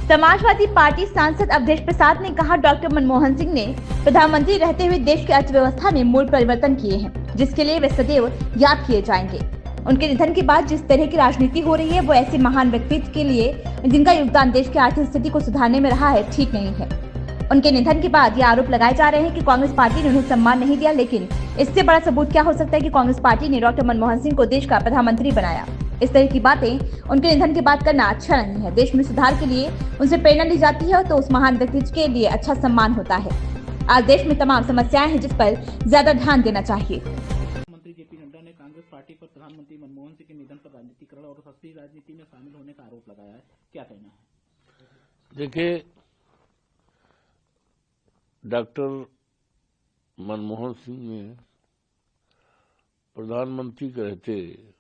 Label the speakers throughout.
Speaker 1: Samajwadi party सांसद अवधेश प्रसाद ने कहा, डॉक्टर मनमोहन सिंह ने प्रधानमंत्री रहते हुए देश की अर्थव्यवस्था में मूल परिवर्तन किए हैं, जिसके लिए वे सदैव याद किए जाएंगे। उनके निधन के बाद जिस तरह की राजनीति हो रही है, वो ऐसे महान व्यक्तित्व के लिए जिनका योगदान देश की आर्थिक स्थिति को सुधारने में रहा है, ठीक नहीं है। उनके निधन के बाद ये आरोप लगाए जा रहे हैं कि कांग्रेस पार्टी ने उन्हें सम्मान नहीं दिया, लेकिन इससे बड़ा सबूत क्या हो सकता है कि कांग्रेस पार्टी ने डॉक्टर मनमोहन सिंह को देश का प्रधानमंत्री बनाया। इस तरह की बातें उनके निधन के बाद करना अच्छा नहीं है। देश में सुधार के लिए उनसे प्रेरणा ली जाती है तो उस महान व्यक्तित्व के लिए अच्छा सम्मान होता है। आज देश में तमाम समस्याएं हैं जिस पर ज्यादा ध्यान देना चाहिए।
Speaker 2: मंत्री जेपी नड्डा ने कांग्रेस पार्टी पर प्रधानमंत्री मनमोहन सिंह के निधन पर राजनीतिकरण और सस्ती राजनीति में शामिल होने का आरोप लगाया है, क्या कहना है?
Speaker 3: देखिए, डॉक्टर मनमोहन सिंह ने प्रधानमंत्री के रहते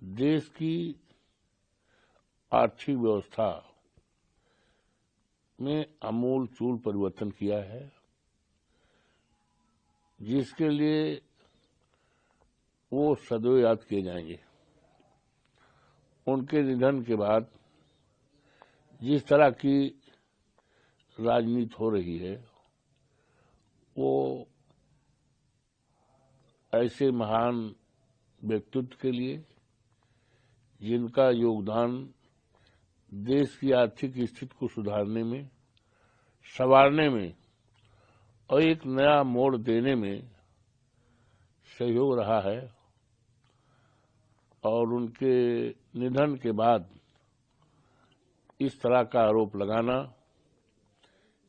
Speaker 3: देश की आर्थिक व्यवस्था में आमूल चूल परिवर्तन किया है, जिसके लिए वो सदैव याद किए जाएंगे। उनके निधन के बाद जिस तरह की राजनीति हो रही है, वो ऐसे महान व्यक्तित्व के लिए जिनका योगदान देश की आर्थिक स्थिति को सुधारने में, संवारने में और एक नया मोड़ देने में सहयोग रहा है, और उनके निधन के बाद इस तरह का आरोप लगाना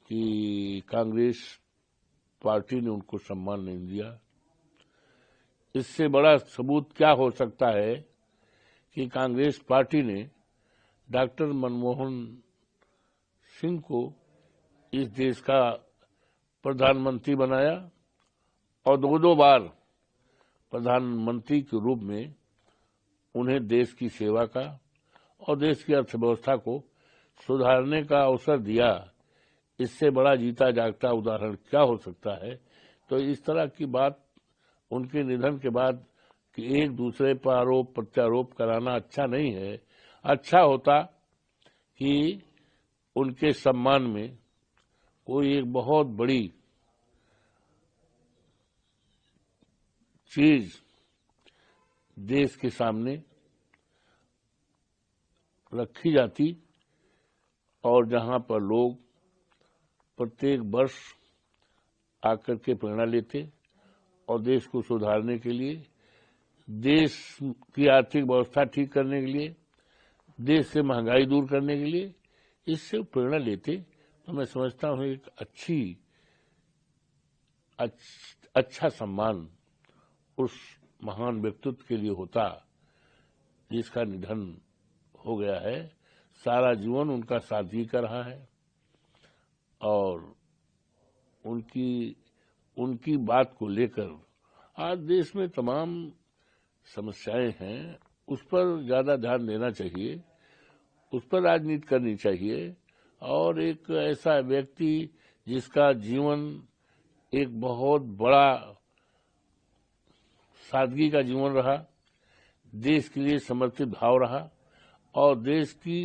Speaker 3: कि कांग्रेस पार्टी ने उनको सम्मान नहीं दिया, इससे बड़ा सबूत क्या हो सकता है कि कांग्रेस पार्टी ने डॉक्टर मनमोहन सिंह को इस देश का प्रधानमंत्री बनाया और दो बार प्रधानमंत्री के रूप में उन्हें देश की सेवा का और देश की अर्थव्यवस्था को सुधारने का अवसर दिया। इससे बड़ा जीता जागता उदाहरण क्या हो सकता है? तो इस तरह की बात उनके निधन के बाद कि एक दूसरे पर आरोप प्रत्यारोप कराना अच्छा नहीं है। अच्छा होता कि उनके सम्मान में कोई एक बहुत बड़ी चीज देश के सामने रखी जाती और जहां पर लोग प्रत्येक वर्ष आकर के प्रेरणा लेते और देश को सुधारने के लिए, देश की आर्थिक व्यवस्था ठीक करने के लिए, देश से महंगाई दूर करने के लिए इससे प्रेरणा लेते, तो मैं समझता हूं एक अच्छा सम्मान उस महान व्यक्तित्व के लिए होता जिसका निधन हो गया है। सारा जीवन उनका सादगी का रहा है और उनकी बात को लेकर आज देश में तमाम समस्याएं हैं, उस पर ज्यादा ध्यान देना चाहिए, उस पर राजनीति करनी चाहिए। और एक ऐसा व्यक्ति जिसका जीवन एक बहुत बड़ा सादगी का जीवन रहा, देश के लिए समर्पित भाव रहा और देश की